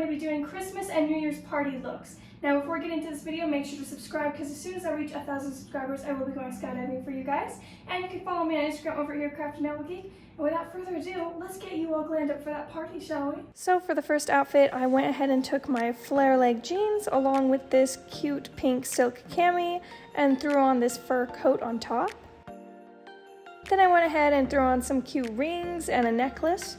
going to be doing Christmas and New Year's party looks. Now before we get into this video, make sure to subscribe because as soon as I reach 1,000 subscribers, I will be going skydiving for you guys. And you can follow me on Instagram over here, LiQWYD. And without further ado, let's get you all glammed up for that party, shall we? So for the first outfit, I went ahead and took my flare leg jeans along with this cute pink silk cami and threw on this fur coat on top. Then I went ahead and threw on some cute rings and a necklace.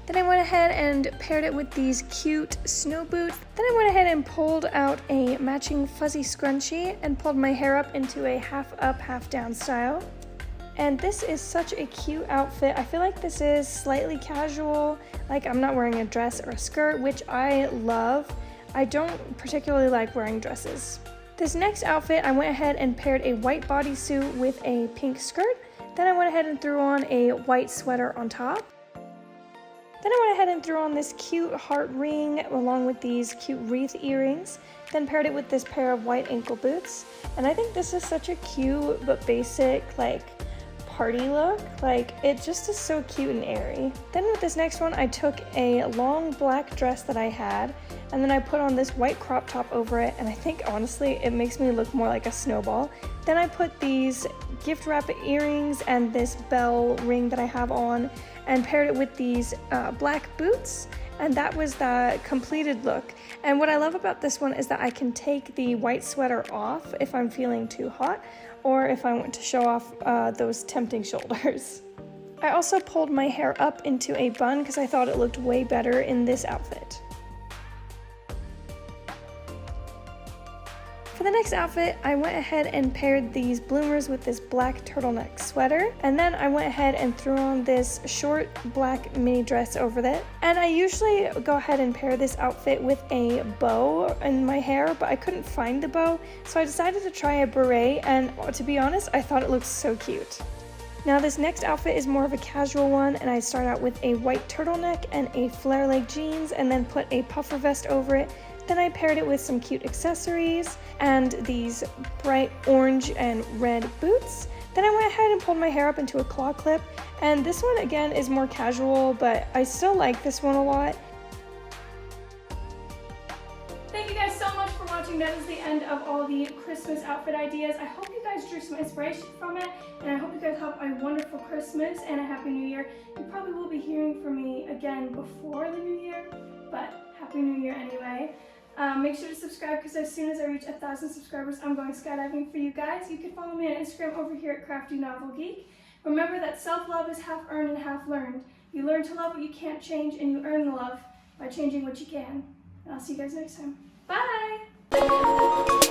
Then I went ahead and paired it with these cute snow boots. Then I went ahead and pulled out a matching fuzzy scrunchie and pulled my hair up into a half up, half down style. And this is such a cute outfit. I feel like this is slightly casual, like I'm not wearing a dress or a skirt, which I love. I don't particularly like wearing dresses. This next outfit, I went ahead and paired a white bodysuit with a pink skirt. Then I went ahead and threw on a white sweater on top. Then I went ahead and threw on this cute heart ring along with these cute wreath earrings. Then paired it with this pair of white ankle boots. And I think this is such a cute but basic, like, party look. Like, it just is so cute and airy. Then with this next one, I took a long black dress that I had and then I put on this white crop top over it, and I think honestly it makes me look more like a snowball. Then I put these gift wrap earrings and this bell ring that I have on and paired it with these black boots, and that was the completed look. And what I love about this one is that I can take the white sweater off if I'm feeling too hot or if I want to show off those tempting shoulders. I also pulled my hair up into a bun because I thought it looked way better in this outfit. For the next outfit, I went ahead and paired these bloomers with this black turtleneck sweater, and then I went ahead and threw on this short black mini dress over that. And I usually go ahead and pair this outfit with a bow in my hair, but I couldn't find the bow, so I decided to try a beret, and to be honest, I thought it looked so cute. Now this next outfit is more of a casual one, and I start out with a white turtleneck and a flare leg jeans and then put a puffer vest over it. Then I paired it with some cute accessories and these bright orange and red boots. Then I went ahead and pulled my hair up into a claw clip, and this one again is more casual, but I still like this one a lot. Thank you guys so much for watching. That is the end of all the Christmas outfit ideas. I hope you guys drew some inspiration from it, and I hope you guys have a wonderful Christmas and a Happy New Year. You probably will be hearing from me again before the New Year, but Happy New Year anyway. Make sure to subscribe because as soon as I reach 1,000 subscribers, I'm going skydiving for you guys. You can follow me on Instagram over here at LiQWYD. Remember that self-love is half earned and half learned. You learn to love what you can't change, and you earn the love by changing what you can. And I'll see you guys next time. Bye!